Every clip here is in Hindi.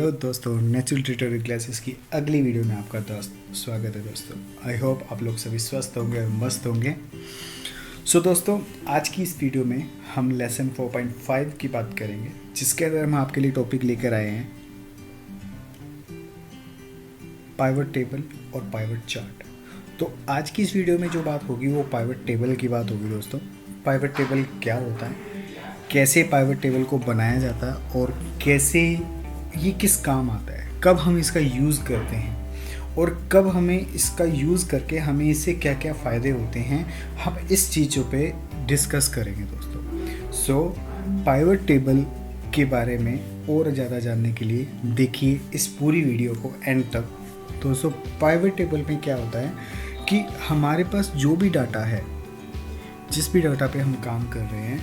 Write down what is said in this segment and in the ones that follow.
हेलो दोस्तों, नेचुरल ट्यूटोरियल क्लासेस की अगली वीडियो में आपका दोस्त स्वागत है। दोस्तों आई होप आप लोग सभी स्वस्थ होंगे और मस्त होंगे। दोस्तों आज की इस वीडियो में हम लेसन 4.5 की बात करेंगे, जिसके अंदर हम आपके लिए टॉपिक लेकर आए हैं पाइवट टेबल और पाइवट चार्ट। तो आज की इस वीडियो में जो बात होगी वो पाइवट टेबल की बात होगी। दोस्तों पाइवट टेबल क्या होता है, कैसे पाइवट टेबल को बनाया जाता है और कैसे ये किस काम आता है, कब हम इसका यूज़ करते हैं और कब हमें इसका यूज़ करके हमें इससे क्या क्या फ़ायदे होते हैं, हम इस चीज़ों पे डिस्कस करेंगे दोस्तों। पाइवट टेबल के बारे में और ज़्यादा जानने के लिए देखिए इस पूरी वीडियो को एंड तक। दोस्तों पाइवट टेबल में क्या होता है कि हमारे पास जो भी डाटा है, जिस भी डाटा पे हम काम कर रहे हैं,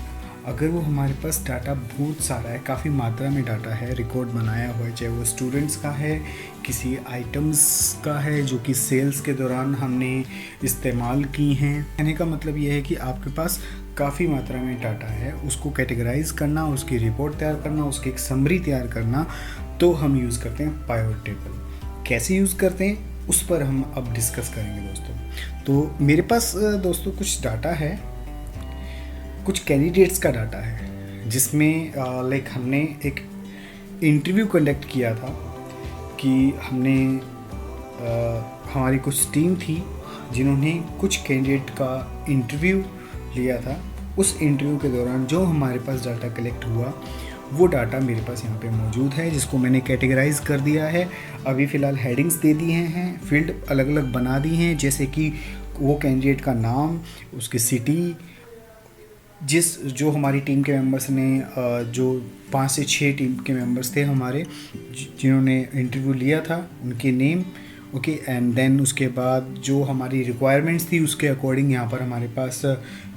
अगर वो हमारे पास डाटा बहुत सारा है, काफ़ी मात्रा में डाटा है, रिकॉर्ड बनाया हुआ है, चाहे वो स्टूडेंट्स का है, किसी आइटम्स का है जो कि सेल्स के दौरान हमने इस्तेमाल की हैं। कहने का मतलब ये है कि आपके पास काफ़ी मात्रा में डाटा है, उसको कैटेगराइज करना, उसकी रिपोर्ट तैयार करना, उसकी एक समरी तैयार करना, तो हम यूज़ करते हैं पाइवट टेबल। कैसे यूज़ करते हैं उस पर हम अब डिस्कस करेंगे दोस्तों। तो मेरे पास दोस्तों कुछ डाटा है, कुछ कैंडिडेट्स का डाटा है, जिसमें लाइक हमने एक इंटरव्यू कंडक्ट किया था कि हमने हमारी कुछ टीम थी जिन्होंने कुछ कैंडिडेट का इंटरव्यू लिया था। उस इंटरव्यू के दौरान जो हमारे पास डाटा कलेक्ट हुआ वो डाटा मेरे पास यहाँ पे मौजूद है, जिसको मैंने कैटेगराइज कर दिया है। अभी फ़िलहाल हेडिंग्स दे दिए हैं, फील्ड अलग अलग बना दी हैं, जैसे कि वो कैंडिडेट का नाम, उसकी सिटी, जो हमारी टीम के मेंबर्स ने जो 5 से 6 टीम के मेंबर्स थे हमारे, जिन्होंने इंटरव्यू लिया था, उनके नेम, ओके। एंड देन उसके बाद जो हमारी रिक्वायरमेंट्स थी उसके अकॉर्डिंग यहाँ पर हमारे पास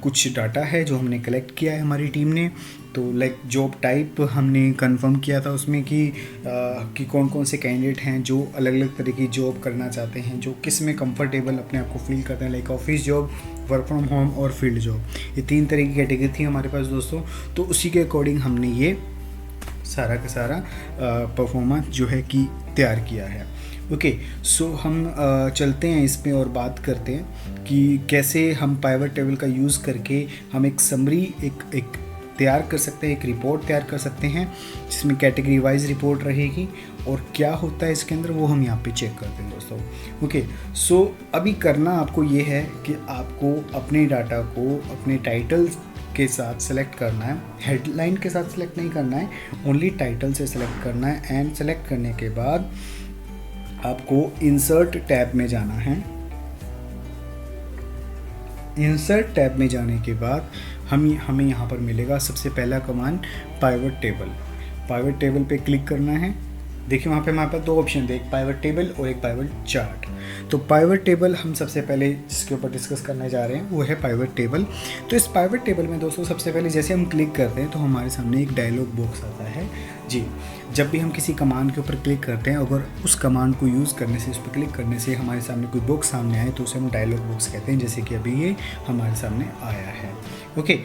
कुछ डाटा है जो हमने कलेक्ट किया है हमारी टीम ने। तो लाइक जॉब टाइप हमने कंफर्म किया था उसमें कि कौन कौन से कैंडिडेट हैं जो अलग अलग तरह की जॉब करना चाहते हैं, जो किस में कंफर्टेबल अपने आप को फील करते हैं, like office job, work from home और फील्ड जॉब। ये 3 तरह की कैटेगरी थी हमारे पास दोस्तों। तो उसी के अकॉर्डिंग हमने ये सारा का सारा परफॉर्मेंस जो है कि तैयार किया है। ओके, हम चलते हैं इसमें और बात करते हैं कि कैसे हम पाइवट टेबल का यूज़ करके हम एक समरी एक तैयार कर सकते हैं, एक रिपोर्ट तैयार कर सकते हैं, जिसमें कैटेगरी वाइज रिपोर्ट रहेगी और क्या होता है इसके अंदर वो हम यहाँ पे चेक करते हैं दोस्तों। ओके, अभी करना आपको ये है कि आपको अपने डाटा को अपने टाइटल के साथ सेलेक्ट करना है, हेडलाइन के साथ सेलेक्ट नहीं करना है, ओनली टाइटल से सेलेक्ट करना है। एंड सेलेक्ट करने के बाद आपको इंसर्ट टैब में जाना है। इंसर्ट टैब में जाने के बाद हमें यहाँ पर मिलेगा सबसे पहला command pivot table. Pivot table पे क्लिक करना है। देखिए वहाँ पे हमारे पास 2 ऑप्शन थे, एक पाइवट टेबल और एक पाइवट चार्ट। तो पाइवट टेबल हम सबसे पहले जिसके ऊपर डिस्कस करने जा रहे हैं वो है पाइवट टेबल। तो इस पाइवट टेबल में दोस्तों सबसे पहले जैसे हम क्लिक करते हैं तो हमारे सामने एक डायलॉग बॉक्स आता है जी। जब भी हम किसी कमांड के ऊपर क्लिक करते हैं, अगर उस कमांड को यूज़ करने से, उस पर क्लिक करने से हमारे सामने कोई बॉक्स सामने आए तो उसे हम डायलॉग बॉक्स कहते हैं, जैसे कि अभी ये हमारे सामने आया है। ओके,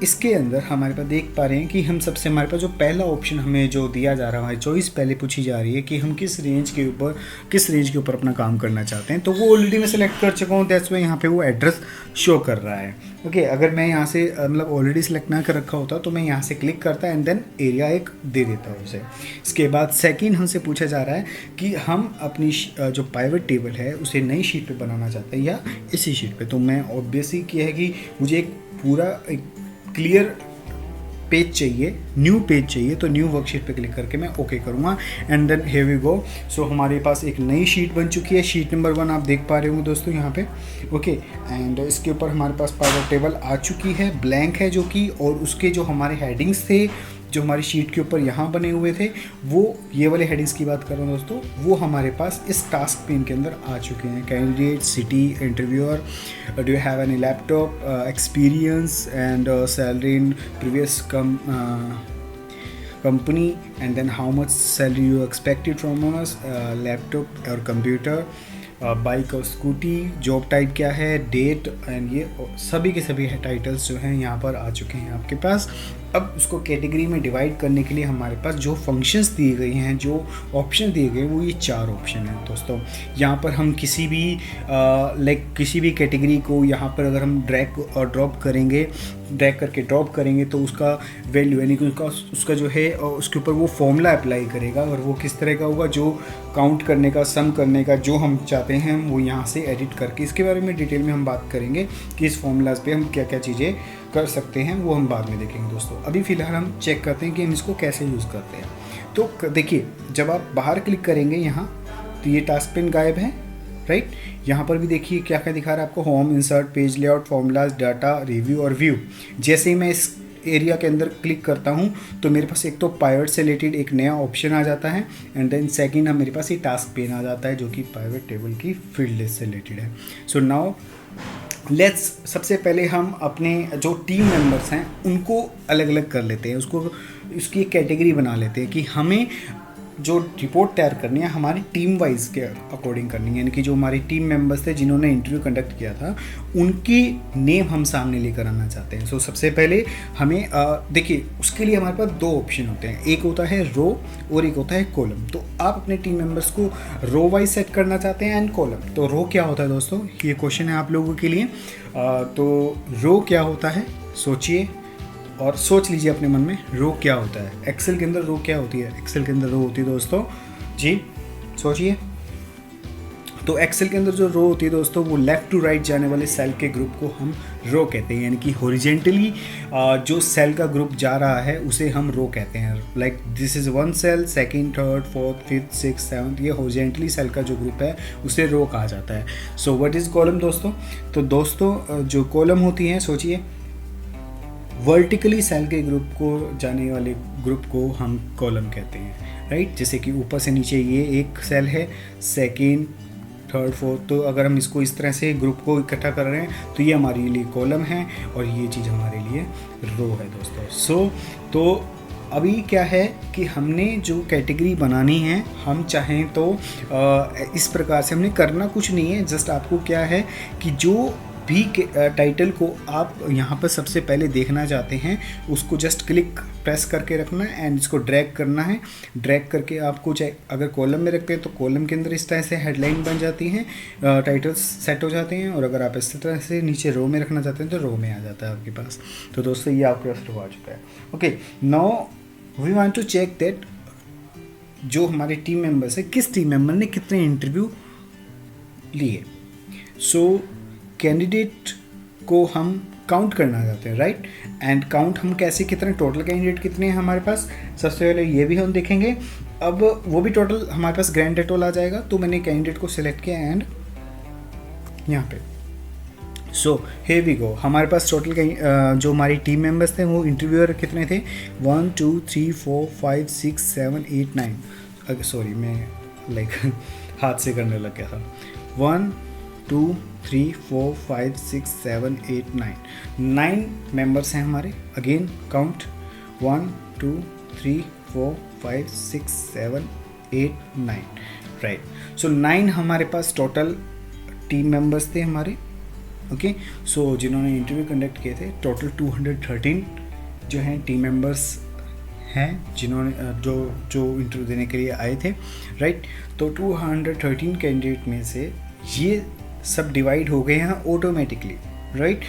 इसके अंदर हमारे पास देख पा रहे हैं कि हम सबसे हमारे पास जो पहला ऑप्शन हमें जो दिया जा रहा है, चॉइस पहले पूछी जा रही है कि हम किस रेंज के ऊपर अपना काम करना चाहते हैं। तो वो ऑलरेडी मैं सेलेक्ट कर चुका हूँ, दैट्स वाई यहाँ पे वो एड्रेस शो कर रहा है। ओके, अगर मैं यहाँ से मतलब ऑलरेडी सेलेक्ट ना कर रखा होता तो मैं यहाँ से क्लिक करता एंड देन एरिया एक दे देता हूँ उसे। इसके बाद सेकंड हमसे पूछा जा रहा है कि हम अपनी जो पाइवट टेबल है उसे नई शीट पे बनाना चाहते हैं या इसी शीट पे। तो मैं ऑब्वियसली किया है कि मुझे एक पूरा एक क्लियर पेज चाहिए, न्यू पेज चाहिए, तो न्यू वर्कशीट पे क्लिक करके मैं ओके करूँगा and then here we go. हमारे पास एक नई शीट बन चुकी है, शीट नंबर 1 आप देख पा रहे होंगे दोस्तों यहाँ पे। ओके, एंड इसके ऊपर हमारे पास पाइवट टेबल आ चुकी है, ब्लैंक है जो कि, और उसके जो हमारे हेडिंग्स थे जो हमारी शीट के ऊपर यहाँ बने हुए थे, वो ये वाले हेडिंग्स की बात कर रहा हूँ दोस्तों, वो हमारे पास इस टास्क पेन के अंदर आ चुके हैं। Candidate, city, interviewer, do you have any laptop, experience and salary in previous company, and then how much salary you expected from us, laptop or computer, bike और स्कूटी, जॉब टाइप क्या है, डेट, एंड ये सभी के सभी टाइटल्स जो हैं यहाँ पर आ चुके हैं आपके पास। अब उसको कैटेगरी में डिवाइड करने के लिए हमारे पास जो फंक्शंस दिए गए हैं, जो ऑप्शन दिए गए, वो ये 4 ऑप्शन हैं दोस्तों। यहाँ पर हम किसी भी किसी भी कैटेगरी को यहाँ पर अगर हम ड्रैग और ड्रॉप करेंगे, ड्रैग करके ड्रॉप करेंगे तो उसका वैल्यू यानी कि उसका जो है उसके ऊपर वो फॉर्मूला अप्लाई करेगा, और वो किस तरह का होगा, जो काउंट करने का, सम करने का जो हम चाहते हैं वो यहाँ से एडिट करके, इसके बारे में डिटेल में हम बात करेंगे कि इस फॉर्मूलाज पे हम क्या क्या चीज़ें कर सकते हैं, वो हम बाद में देखेंगे दोस्तों। अभी फ़िलहाल हम चेक करते हैं कि हम इसको कैसे यूज़ करते हैं। तो देखिए, जब आप बाहर क्लिक करेंगे यहाँ तो ये टास्क पेन गायब है, राइट। यहाँ पर भी देखिए क्या क्या दिखा रहा है आपको, home, insert, page layout, formulas, data, review और व्यू। जैसे ही मैं इस एरिया के अंदर क्लिक करता हूँ तो मेरे पास एक तो पाइवट से रिलेटेड एक नया ऑप्शन आ जाता है, एंड देन सेकंड मेरे पास ये टास्क पेन आ जाता है जो कि पाइवट टेबल की फील्ड लिस्ट से रिलेटेड है। सो नाउ लेट्स, सबसे पहले हम अपने जो टीम मेंबर्स हैं उनको अलग अलग कर लेते हैं, उसकी एक कैटेगरी बना लेते हैं कि हमें जो रिपोर्ट तैयार करनी है हमारी टीम वाइज के अकॉर्डिंग करनी है, यानी कि जो हमारी टीम मेंबर्स थे जिन्होंने इंटरव्यू कंडक्ट किया था उनकी नेम हम सामने लेकर आना चाहते हैं। सो सबसे पहले हमें देखिए, उसके लिए हमारे पास 2 ऑप्शन होते हैं, एक होता है रो और एक होता है कॉलम। तो आप अपने टीम मेंबर्स को रो वाइज सेट करना चाहते हैं एंड कॉलम। तो रो क्या होता है दोस्तों, ये क्वेश्चन है आप लोगों के लिए। तो रो क्या होता है, सोचिए और सोच लीजिए अपने मन में, रो क्या होता है। एक्सेल के अंदर रो क्या होती है, एक्सेल के अंदर रो होती है दोस्तों जी, सोचिए। तो एक्सेल के अंदर जो रो होती है दोस्तों, वो लेफ़्ट टू राइट जाने वाले सेल के ग्रुप को हम रो कहते हैं, यानी कि हॉरिजेंटली जो सेल का ग्रुप जा रहा है उसे हम रो कहते हैं। Like this is 1 cell, second, third, fourth, fifth, six, seventh, ये हॉरिजेंटली सेल का जो ग्रुप है उसे रो कहा जाता है। सो व्हाट इज़ कॉलम दोस्तों, तो दोस्तों जो कॉलम होती हैं, सोचिए वर्टिकली सेल के ग्रुप को जाने वाले ग्रुप को हम कॉलम कहते हैं, राइट। जैसे कि ऊपर से नीचे ये एक सेल है, सेकंड, थर्ड, फोर्थ, तो अगर हम इसको इस तरह से ग्रुप को इकट्ठा कर रहे हैं तो ये हमारे लिए कॉलम है और ये चीज़ हमारे लिए रो है दोस्तों। तो अभी क्या है कि हमने जो कैटेगरी बनानी है, हम चाहें तो इस प्रकार से हमने करना कुछ नहीं है, जस्ट आपको क्या है कि जो भी टाइटल को आप यहाँ पर सबसे पहले देखना चाहते हैं उसको जस्ट क्लिक प्रेस करके रखना है एंड इसको ड्रैग करना है। ड्रैग करके आपको चाहे अगर कॉलम में रखते हैं तो कॉलम के अंदर इस तरह से हेडलाइन बन जाती हैं, टाइटल्स सेट हो जाते हैं, और अगर आप इस तरह से नीचे रो में रखना चाहते हैं तो रो में आ जाता है आपके पास। तो दोस्तों ये आपके पास रो आ चुका है। Okay, now we want to check that जो हमारे टीम मेंबर्स है, किस टीम मेंबर ने कितने इंटरव्यू लिए। सो कैंडिडेट को हम काउंट करना चाहते हैं, राइट। एंड काउंट हम कैसे, कितने टोटल कैंडिडेट कितने हैं हमारे पास, सबसे पहले ये भी हम देखेंगे। अब वो भी टोटल हमारे पास ग्रैंड टोटल आ जाएगा। तो मैंने कैंडिडेट को सिलेक्ट किया एंड यहाँ पे सो हे वी गो, हमारे पास टोटल जो हमारी टीम मेंबर्स थे वो इंटरव्यूअर कितने थे, 1 2 3 4 5 6 7 8 9, सॉरी मैं हाथ से करने लग गया था। 1 2 3 4 5 6 7 8 9 मेंबर्स हैं हमारे। Again count 1 2 3 4 5 6 7 8 9, right. सो 9 हमारे पास टोटल टीम मेंबर्स थे हमारे। ओके, सो जिन्होंने इंटरव्यू कंडक्ट किए थे, टोटल 213 जो हैं टीम मेंबर्स हैं जिन्होंने जो इंटरव्यू देने के लिए आए थे, राइट। तो 213 कैंडिडेट में से ये सब डिवाइड हो गए हैं ऑटोमेटिकली, राइट।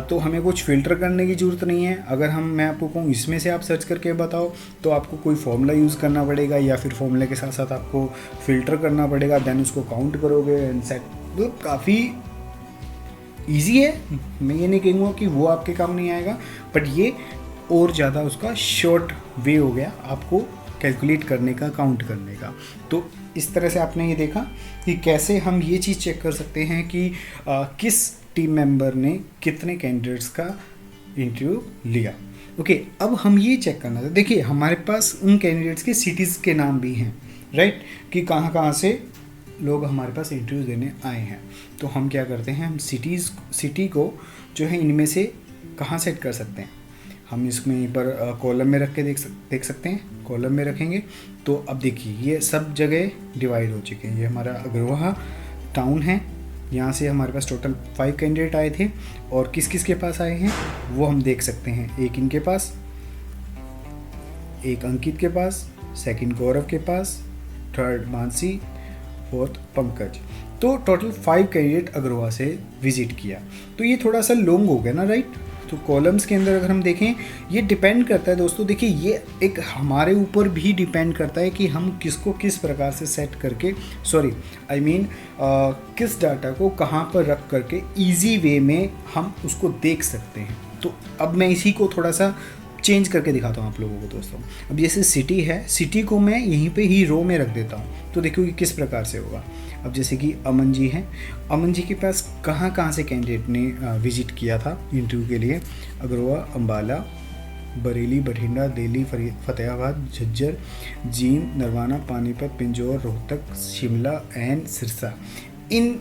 तो हमें कुछ फ़िल्टर करने की ज़रूरत नहीं है। अगर मैं आपको कहूँ इसमें से आप सर्च करके बताओ तो आपको कोई फॉर्मूला यूज़ करना पड़ेगा या फिर फॉर्मूले के साथ साथ आपको फ़िल्टर करना पड़ेगा, देन उसको काउंट करोगे एंड सेट। तो काफ़ी ईजी है, मैं ये नहीं कहूँगा कि वो आपके काम नहीं आएगा, बट ये और ज़्यादा उसका शॉर्ट वे हो गया आपको कैलकुलेट करने का, काउंट करने का। तो इस तरह से आपने ये देखा कि कैसे हम ये चीज़ चेक कर सकते हैं कि किस टीम मेंबर ने कितने कैंडिडेट्स का इंटरव्यू लिया। ओके, अब हम ये चेक करना था, देखिए हमारे पास उन कैंडिडेट्स के सिटीज़ के नाम भी हैं, राइट, कि कहाँ कहाँ से लोग हमारे पास इंटरव्यू देने आए हैं। तो हम क्या करते हैं, हम सिटी को जो है इनमें से कहाँ सेट कर सकते हैं, हम इसमें पर कॉलम में रख के देख सकते हैं। कॉलम में रखेंगे तो अब देखिए ये सब जगह डिवाइड हो चुके हैं। ये हमारा अग्रवाह टाउन है, यहाँ से हमारे पास टोटल 5 कैंडिडेट आए थे और किस किस के पास आए हैं वो हम देख सकते हैं। एक इनके पास, एक अंकित के पास, सेकंड गौरव के पास, थर्ड मानसी, फोर्थ पंकज। तो टोटल 5 कैंडिडेट अग्रवा से विजिट किया। तो ये थोड़ा सा लॉन्ग हो गया ना, राइट। तो कॉलम्स के अंदर अगर हम देखें, ये डिपेंड करता है दोस्तों, देखिए ये एक हमारे ऊपर भी डिपेंड करता है कि हम किसको किस प्रकार से सेट करके, किस डाटा को कहाँ पर रख करके ईजी वे में हम उसको देख सकते हैं। तो अब मैं इसी को थोड़ा सा चेंज करके दिखाता हूँ आप लोगों को दोस्तों। अब जैसे सिटी है, सिटी को मैं यहीं पे ही रो में रख देता हूँ, तो देखो कि किस प्रकार से होगा। अब जैसे कि अमन जी हैं, अमन जी के पास कहाँ कहाँ से कैंडिडेट ने विजिट किया था इंटरव्यू के लिए, अग्रवा, अम्बाला, बरेली, बठिंडा, दिल्ली, फतेहाबाद, झज्जर, जींद, नरवाना, पानीपत, पिंजौर, रोहतक, शिमला एंड सिरसा। इन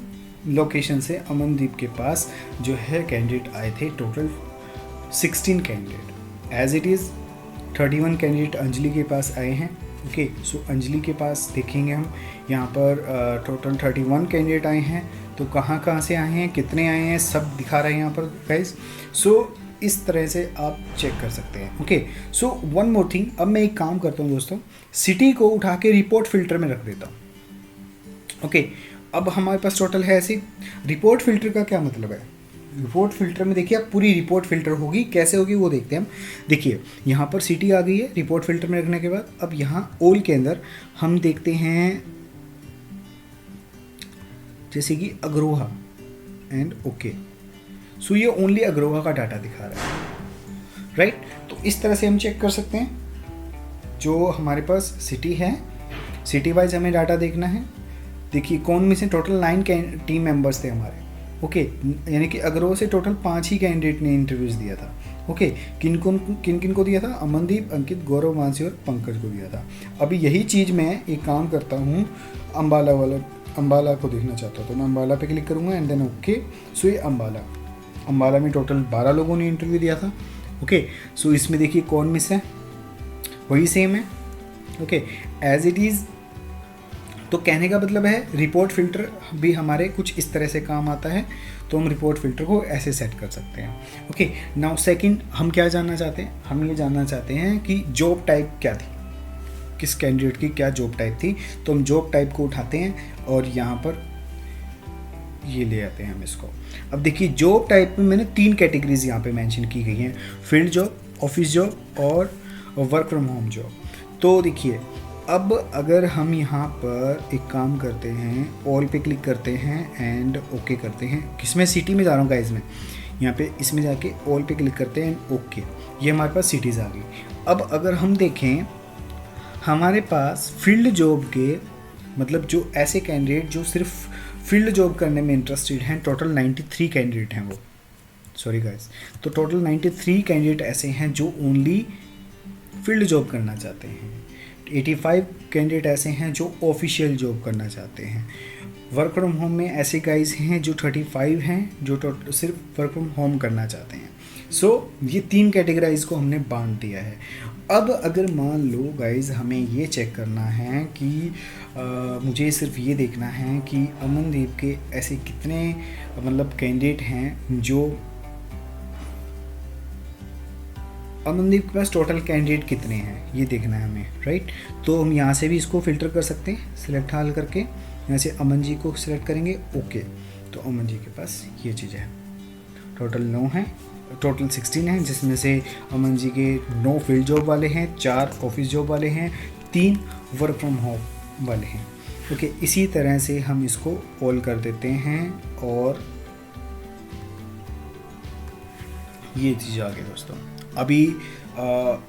लोकेशन से अमनदीप के पास जो है कैंडिडेट आए थे, total 16 candidate. As it is 31 candidate Anjali के पास आए हैं। ओके, सो अंजलि के पास देखेंगे हम यहाँ पर टोटल 31 कैंडिडेट आए हैं। तो कहाँ कहाँ से आए हैं, कितने आए हैं, सब दिखा रहे हैं यहाँ पर गाइस। सो इस तरह से आप चेक कर सकते हैं। Okay, so one more thing, अब मैं एक काम करता हूँ दोस्तों, सिटी को उठा के रिपोर्ट फिल्टर में रख देता हूँ। ओके, अब हमारे पास टोटल है ऐसे। रिपोर्ट फिल्टर का क्या मतलब है, रिपोर्ट फिल्टर में देखिए आप पूरी रिपोर्ट फिल्टर होगी, कैसे होगी वो देखते हैं हम। देखिए यहाँ पर सिटी आ गई है रिपोर्ट फिल्टर में रखने के बाद। अब यहाँ ऑल के अंदर हम देखते हैं जैसे कि अग्रोहा एंड ओके। सो ये ओनली अग्रोहा का डाटा दिखा रहा है, राइट। तो इस तरह से हम चेक कर सकते हैं। जो हमारे पास सिटी है, सिटी वाइज हमें डाटा देखना है। देखिए कौन में से टोटल 9 टीम मेंबर्स थे हमारे। ओके, यानी कि अग्रवा से टोटल 5 ही कैंडिडेट ने इंटरव्यूज़ दिया था। ओके, किन किन को दिया था, अमनदीप, अंकित, गौरव, मानसी और पंकज को दिया था। अभी यही चीज़ मैं एक काम करता हूँ, अम्बाला को देखना चाहता हूँ, तो मैं अम्बाला पे क्लिक करूँगा एंड देन ओके। सो ये अम्बाला में टोटल 12 लोगों ने इंटरव्यू दिया था। ओके, सो इसमें देखिए कौन मिस है, वही सेम है। Okay, as it is. तो कहने का मतलब है रिपोर्ट फिल्टर भी हमारे कुछ इस तरह से काम आता है। तो हम रिपोर्ट फिल्टर को ऐसे सेट कर सकते हैं। ओके, नाउ सेकंड हम क्या जानना चाहते हैं, हम ये जानना चाहते हैं कि जॉब टाइप क्या थी, किस कैंडिडेट की क्या जॉब टाइप थी। तो हम जॉब टाइप को उठाते हैं और यहाँ पर ये ले आते हैं हम इसको। अब देखिए जॉब टाइप में मैंने 3 कैटेगरीज यहाँ पे मेंशन की गई हैं, फील्ड जॉब, ऑफिस जॉब और वर्क फ्रॉम होम जॉब। तो देखिए अब अगर हम यहाँ पर एक काम करते हैं, ऑल पे क्लिक करते हैं एंड ओके करते हैं, किसमें, सिटी में जा रहा हूँ गाइस मैं, यहाँ पे इसमें जाके ऑल पे क्लिक करते हैं एंड ओके, ये हमारे पास सिटीज़ आ गई। अब अगर हम देखें हमारे पास फील्ड जॉब के मतलब जो ऐसे कैंडिडेट जो सिर्फ फील्ड जॉब करने में इंटरेस्टेड हैं, टोटल 93 कैंडिडेट हैं वो, सॉरी गाइस। तो टोटल 93 कैंडिडेट ऐसे हैं जो ओनली फील्ड जॉब करना चाहते हैं। 85 कैंडिडेट ऐसे हैं जो ऑफिशियल जॉब करना चाहते हैं। वर्क फ्रॉम होम में ऐसे गाइज हैं जो 35 हैं जो सिर्फ वर्क फ्रॉम होम करना चाहते हैं। सो ये 3 कैटेगराइज को हमने बांट दिया है। अब अगर मान लो गाइज हमें ये चेक करना है कि मुझे सिर्फ ये देखना है कि अमनदीप के ऐसे कितने मतलब कैंडिडेट हैं जो अमनदीप के पास टोटल कैंडिडेट कितने हैं ये देखना है हमें, राइट। तो हम यहाँ से भी इसको फिल्टर कर सकते हैं, सिलेक्ट हाल करके यहाँ से अमन जी को सिलेक्ट करेंगे, ओके। तो अमन जी के पास ये चीज़ है, टोटल 9 हैं, टोटल 16 हैं, जिसमें से अमन जी के 9 फील्ड जॉब वाले हैं, 4 ऑफिस जॉब वाले हैं, 3 वर्क फ्रॉम होम वाले हैं। ओके, इसी तरह से हम इसको ऑल कर देते हैं और ये चीज़ आ गई दोस्तों। अभी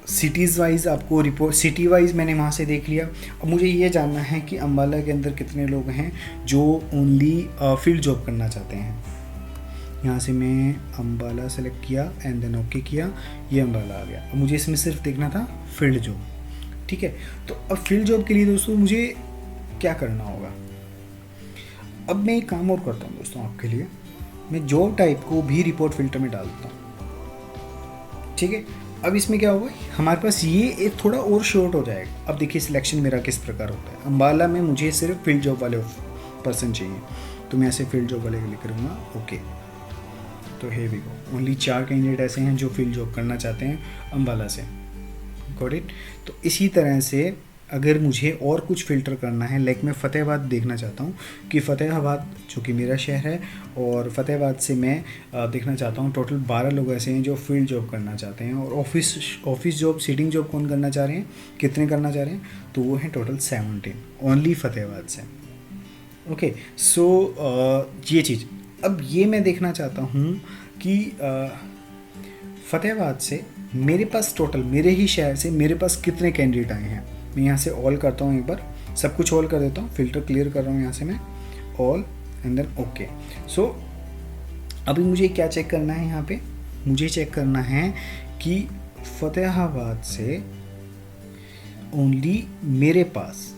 सिटीज़ वाइज आपको रिपोर्ट, सिटी वाइज मैंने वहाँ से देख लिया। अब मुझे ये जानना है कि अम्बाला के अंदर कितने लोग हैं जो ओनली फील्ड जॉब करना चाहते हैं। यहाँ से मैं अम्बाला सेलेक्ट किया एंड देन ओके किया, ये अम्बाला आ गया। अब मुझे इसमें सिर्फ देखना था फील्ड जॉब, ठीक है। तो अब फील्ड जॉब के लिए दोस्तों मुझे क्या करना होगा, अब मैं एक काम और करता हूँ दोस्तों आपके लिए, मैं जॉब टाइप को भी रिपोर्ट फिल्टर में डाल देता हूँ, ठीक है। अब इसमें क्या होगा, हमारे पास ये एक थोड़ा और शॉर्ट हो जाएगा। अब देखिए सिलेक्शन मेरा किस प्रकार होता है। अम्बाला में मुझे सिर्फ फील्ड जॉब वाले पर्सन चाहिए, तो मैं ऐसे फील्ड जॉब वाले क्लिक करूँगा, ओके। तो हे वी गो, ओनली 4 कैंडिडेट ऐसे हैं जो फील्ड जॉब करना चाहते हैं अम्बाला से, गॉट इट। तो इसी तरह से अगर मुझे और कुछ फ़िल्टर करना है, लाइक मैं फ़तेहाबाद देखना चाहता हूँ कि फ़तेहाबाद जो कि मेरा शहर है, और फ़तेहाबाद से मैं देखना चाहता हूँ टोटल 12 लोग ऐसे हैं जो फील्ड जॉब करना चाहते हैं, और ऑफिस जॉब, सीटिंग जॉब कौन करना चाह रहे हैं, कितने करना चाह रहे हैं, तो वो हैं टोटल 17 ओनली फ़तेहाबाद से, ओके। सो ये चीज़, अब ये मैं देखना चाहता हूँ कि फ़तेहाबाद से मेरे पास टोटल, मेरे ही शहर से मेरे पास कितने कैंडिडेट आए हैं। मैं यहाँ से ऑल करता हूँ, एक बार सब कुछ ऑल कर देता हूँ, फिल्टर क्लियर कर रहा हूँ यहाँ से मैं, ऑल एंड देन ओके। सो अभी मुझे क्या चेक करना है, यहाँ पे मुझे चेक करना है कि फ़तेहाबाद से ओनली मेरे पास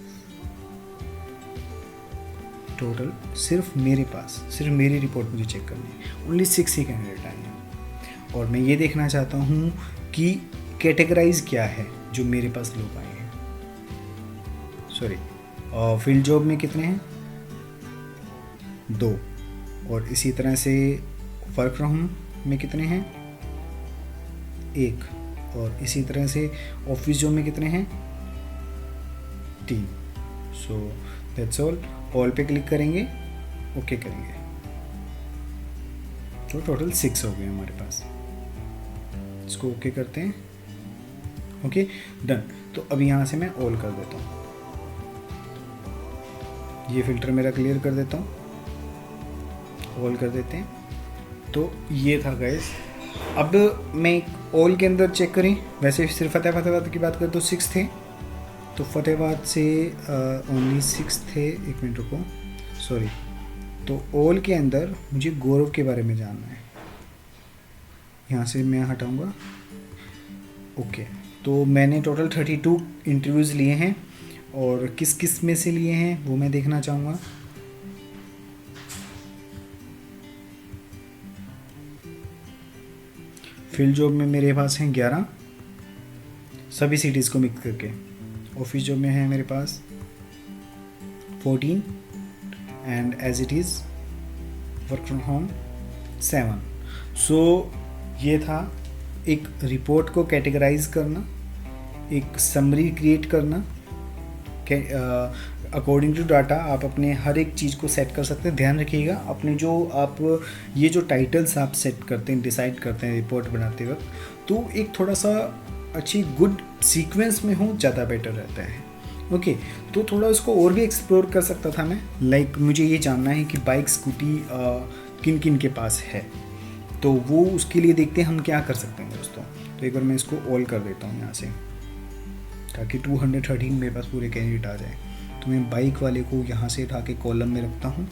टोटल, सिर्फ मेरे पास, सिर्फ मेरी रिपोर्ट मुझे चेक करनी है, ओनली 6 ही कैंडिडेट आए हैं। और मैं ये देखना चाहता हूँ कि कैटेगराइज क्या है जो मेरे पास लोग आए हैं, सॉरी, फील्ड जॉब में कितने हैं, 2, और इसी तरह से वर्क फ्रॉम होम में कितने हैं, 1, और इसी तरह से ऑफिस जॉब में कितने हैं, 3। सो दैट्स ऑल पे क्लिक करेंगे, ओके करेंगे, तो टोटल 6 हो गए हमारे पास। इसको ओके करते हैं, ओके डन। तो अब यहाँ से मैं ऑल कर देता हूँ, ये फिल्टर मेरा क्लियर कर देता हूँ, ऑल कर देते हैं। तो ये था गाइस। अब मैं ऑल के अंदर चेक करें, वैसे सिर्फ फ़तेहाबाद की बात करें तो 6 थे, तो फ़तेहाबाद से ओनली 6 थे, एक मिनट रुको, सॉरी। तो ऑल के अंदर मुझे गौरव के बारे में जानना है, यहाँ से मैं हटाऊँगा, ओके। तो मैंने टोटल 32 इंटरव्यूज़ लिए हैं, और किस किस में से लिए हैं वो मैं देखना चाहूँगा। फील्ड जॉब में मेरे पास हैं 11, सभी सिटीज़ को मिक्स करके। ऑफिस जॉब में है मेरे पास 14, and as it is work from home 7। So ये था एक रिपोर्ट को कैटेगराइज करना, एक समरी क्रिएट करना, अकॉर्डिंग टू डाटा आप अपने हर एक चीज़ को सेट कर सकते हैं। ध्यान रखिएगा, अपने जो आप ये जो टाइटल्स आप सेट करते हैं, डिसाइड करते हैं रिपोर्ट बनाते वक्त, तो एक थोड़ा सा अच्छी गुड सीक्वेंस में हो, ज़्यादा बेटर रहता है, ओके। तो थोड़ा उसको और भी एक्सप्लोर कर सकता था मैं, लाइक मुझे ये जानना है कि बाइक स्कूटी किन किन के पास है, तो वो उसके लिए देखते हैं हम क्या कर सकते हैं दोस्तों। तो एक बार मैं इसको ऑल कर देता हूँ यहाँ से, ताकि 213 मेरे पास पूरे कैंडिडेट आ जाए। तो मैं बाइक वाले को यहाँ से उठा के कॉलम में रखता हूँ।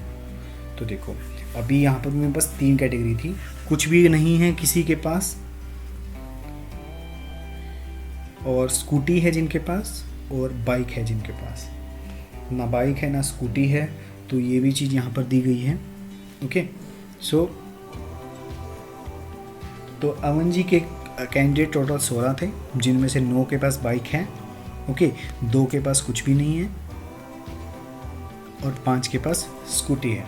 तो देखो अभी यहाँ पर मेरे पास 3 कैटेगरी थी, कुछ भी नहीं है किसी के पास, और स्कूटी है जिनके पास, और बाइक है जिनके पास। ना बाइक है ना स्कूटी है, तो ये भी चीज़ यहाँ पर दी गई है, ओके। सो तो अमन जी के कैंडिडेट टोटल 16 थे, जिनमें से 9 के पास बाइक है, ओके, 2 के पास कुछ भी नहीं है, और 5 के पास स्कूटी है,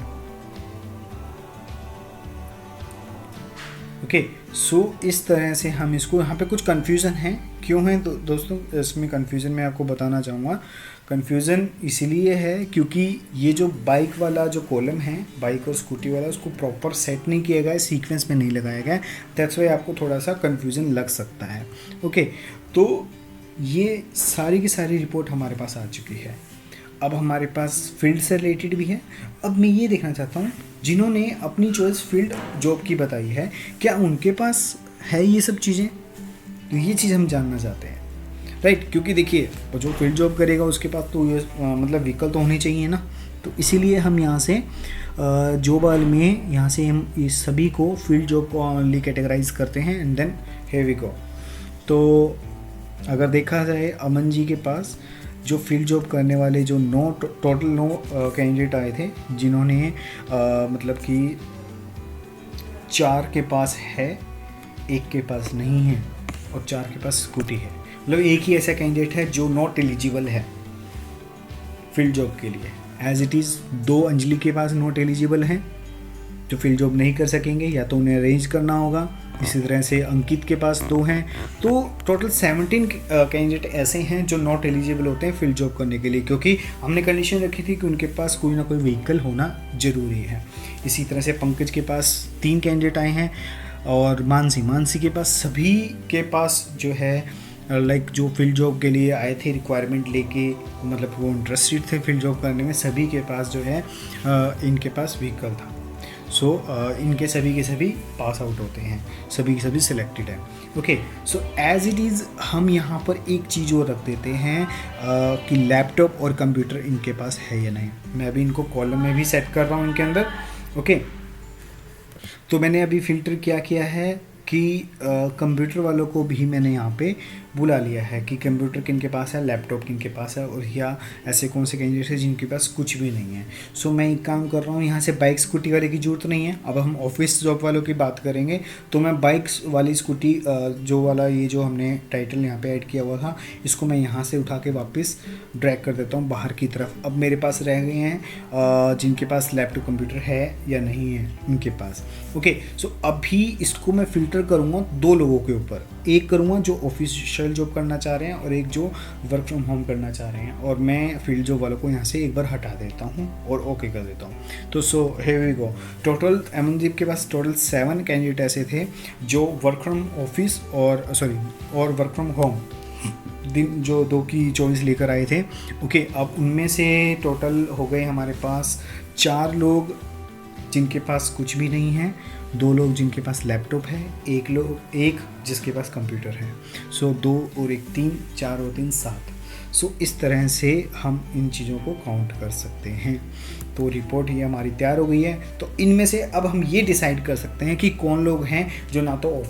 ओके। सो इस तरह से हम इसको, यहाँ पे कुछ कन्फ्यूज़न है, क्यों है दोस्तों इसमें कन्फ्यूज़न मैं आपको बताना चाहूँगा। कन्फ्यूज़न इसलिए है क्योंकि ये जो बाइक वाला जो कॉलम है, बाइक और स्कूटी वाला, उसको प्रॉपर सेट नहीं किया गया है, सीक्वेंस में नहीं लगाया गया है, दैट्स वाई आपको थोड़ा सा कन्फ्यूज़न लग सकता है, ओके। तो ये सारी की सारी रिपोर्ट हमारे पास आ चुकी है। अब हमारे पास फील्ड से रिलेटेड भी है। अब मैं ये देखना चाहता हूँ, जिन्होंने अपनी चॉइस फील्ड जॉब की बताई है, क्या उनके पास है ये सब चीज़ें, तो ये चीज़ हम जानना चाहते हैं, राइट। क्योंकि देखिए जो फील्ड जॉब करेगा उसके पास तो ये मतलब व्हीकल तो होने चाहिए ना, तो इसीलिए हम यहाँ से जॉब वाले में यहाँ से हम इस सभी को फील्ड जॉब को ओनली कैटेगराइज करते हैं, and then here we go. तो अगर देखा जाए अमन जी के पास जो फील्ड जॉब करने वाले जो टोटल 9 कैंडिडेट आए थे, जिन्होंने मतलब कि 4 के पास है, 1 के पास नहीं है, और 4 के पास स्कूटी है। मतलब एक ही ऐसा कैंडिडेट है जो नॉट एलिजिबल है फील्ड जॉब के लिए, एज इट इज़ 2 अंजलि के पास नॉट एलिजिबल हैं जो फील्ड जॉब नहीं कर सकेंगे, या तो उन्हें अरेंज करना होगा। इसी तरह से अंकित के पास 2 हैं, तो टोटल 17 कैंडिडेट ऐसे हैं जो नॉट एलिजिबल होते हैं फील्ड जॉब करने के लिए, क्योंकि हमने कंडीशन रखी थी कि उनके पास कोई ना कोई व्हीकल होना ज़रूरी है। इसी तरह से पंकज के पास 3 कैंडिडेट आए हैं, और मानसी के पास, सभी के पास जो है लाइक जो फील्ड जॉब के लिए आए थे रिक्वायरमेंट लेके, मतलब वो इंटरेस्टेड थे फील्ड जॉब करने में, सभी के पास जो है इनके पास व्हीकल था। सो इनके सभी के सभी पास आउट होते हैं, सभी के सभी सिलेक्टेड हैं। Okay, so as it is हम यहाँ पर एक चीज़ और रख देते हैं कि लैपटॉप और कंप्यूटर इनके पास है या नहीं। मैं अभी इनको कॉलम में भी सेट कर रहा हूँ इनके अंदर। ओके, तो मैंने अभी फ़िल्टर क्या किया है कि कंप्यूटर वालों को भी मैंने यहाँ पे बुला लिया है कि कंप्यूटर किनके पास है, लैपटॉप किनके पास है, और या ऐसे कौन से कैंडिडेट हैं जिनके पास कुछ भी नहीं है। सो मैं एक काम कर रहा हूँ, यहाँ से बाइक स्कूटी वाले की ज़रूरत नहीं है। अब हम ऑफिस जॉब वालों की बात करेंगे, तो मैं बाइक्स वाली स्कूटी जो वाला ये जो हमने टाइटल यहाँ पे ऐड किया हुआ था, इसको मैं यहाँ से उठा के वापस ड्रैग कर देता हूँ बाहर की तरफ। अब मेरे पास रह गए हैं जिनके पास लैपटॉप कंप्यूटर है या नहीं है इनके पास। ओके, सो अभी इसको मैं फ़िल्टर करूँगा 2 लोगों के ऊपर, एक करूँगा जो ऑफिशियल जॉब करना चाह रहे हैं और एक जो वर्क फ्रॉम होम करना चाह रहे हैं, और मैं फील्ड जॉब वालों को यहाँ से एक बार हटा देता हूँ और ओके कर देता हूँ। तो so here we go, total Amandeep के पास टोटल 7 कैंडिडेट ऐसे थे जो वर्क फ्रॉम ऑफिस और वर्क फ्रॉम होम दिन जो 2 की चॉइस लेकर आए थे। ओके, अब उनमें से टोटल हो गए हमारे पास 4 लोग जिनके पास कुछ भी नहीं है, 2 लोग जिनके पास लैपटॉप है, एक जिसके पास कंप्यूटर है। सो 2 और 1 3, 4 और 3 7। सो इस तरह से हम इन चीज़ों को काउंट कर सकते हैं। तो रिपोर्ट ये हमारी तैयार हो गई है। तो इनमें से अब हम ये डिसाइड कर सकते हैं कि कौन लोग हैं जो ना तो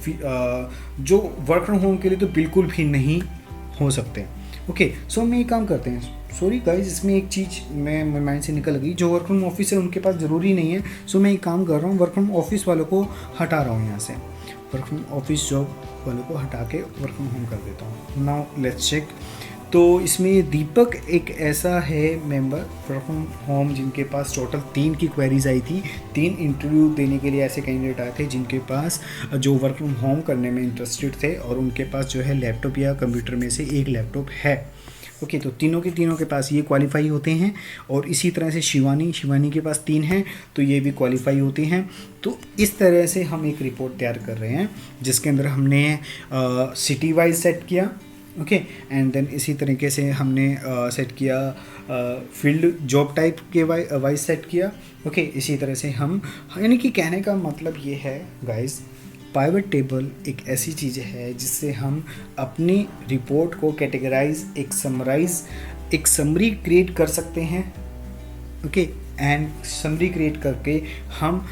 जो वर्क फ्रॉम होम के लिए तो बिल्कुल भी नहीं हो सकते। ओके, सो हम ये काम करते हैं। सॉरी गाइज, इसमें एक चीज़ मैं माइंड से निकल गई, जो वर्क फ्रॉम ऑफिस है उनके पास ज़रूरी नहीं है। सो मैं एक काम कर रहा हूँ, वर्क फ्रॉम ऑफिस वालों को हटा रहा हूँ यहाँ से, वर्क फ्रॉम ऑफिस जॉब वालों को हटा के वर्क फ्रॉम होम कर देता हूँ। Now let's check. तो इसमें दीपक एक ऐसा है मेंबर वर्क फ्रॉम होम जिनके पास टोटल 3 की क्वेरीज आई थी। 3 इंटरव्यू देने के लिए ऐसे कैंडिडेट आए थे जिनके पास जो वर्क फ्रॉम होम करने में इंटरेस्टेड थे, और उनके पास जो है लैपटॉप या कंप्यूटर में से एक लैपटॉप है। ओके, तो तीनों के पास ये क्वालिफाई होते हैं। और इसी तरह से शिवानी के पास 3 हैं, तो ये भी क्वालिफाई होते हैं। तो इस तरह से हम एक रिपोर्ट तैयार कर रहे हैं जिसके अंदर हमने सिटी वाइज सेट किया। ओके, एंड देन इसी तरीके से हमने सेट किया फील्ड जॉब टाइप के वाइज सेट किया। ओके, इसी तरह से हम, यानी कि कहने का मतलब ये है गाइस, पाइवट टेबल एक ऐसी चीज़ है जिससे हम अपनी रिपोर्ट को कैटेगराइज, एक समरी क्रिएट कर सकते हैं। ओके, एंड समरी क्रिएट करके हम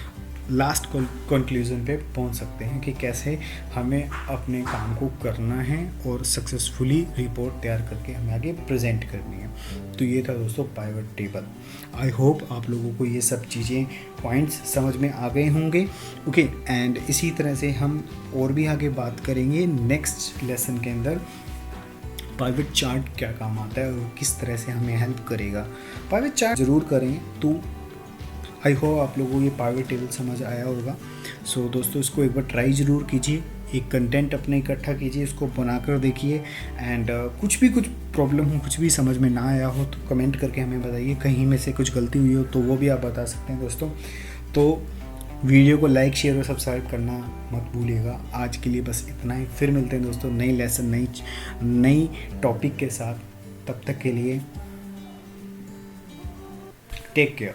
लास्ट कंक्लूजन पे पहुंच सकते हैं कि कैसे हमें अपने काम को करना है और सक्सेसफुली रिपोर्ट तैयार करके हमें आगे प्रेजेंट करनी है। तो ये था दोस्तों पाइवट टेबल। आई होप आप लोगों को ये सब चीज़ें पॉइंट्स समझ में आ गए होंगे। ओके, एंड इसी तरह से हम और भी आगे बात करेंगे नेक्स्ट लेसन के अंदर पाइवट चार्ट क्या काम आता है और किस तरह से हमें हेल्प करेगा। पाइवट चार्ट ज़रूर करें। तो आई होप आप लोगों को ये पाइवट टेबल समझ आया होगा। सो दोस्तों, इसको एक बार ट्राई ज़रूर कीजिए, एक कंटेंट अपने इकट्ठा कीजिए, इसको बनाकर देखिए। एंड कुछ प्रॉब्लम हो, कुछ भी समझ में ना आया हो तो कमेंट करके हमें बताइए। कहीं में से कुछ गलती हुई हो तो वो भी आप बता सकते हैं दोस्तों। तो वीडियो को लाइक, शेयर और सब्सक्राइब करना मत भूलिएगा। आज के लिए बस इतना ही। फिर मिलते हैं दोस्तों नई लेसन, नई टॉपिक के साथ। तब तक के लिए टेक केयर।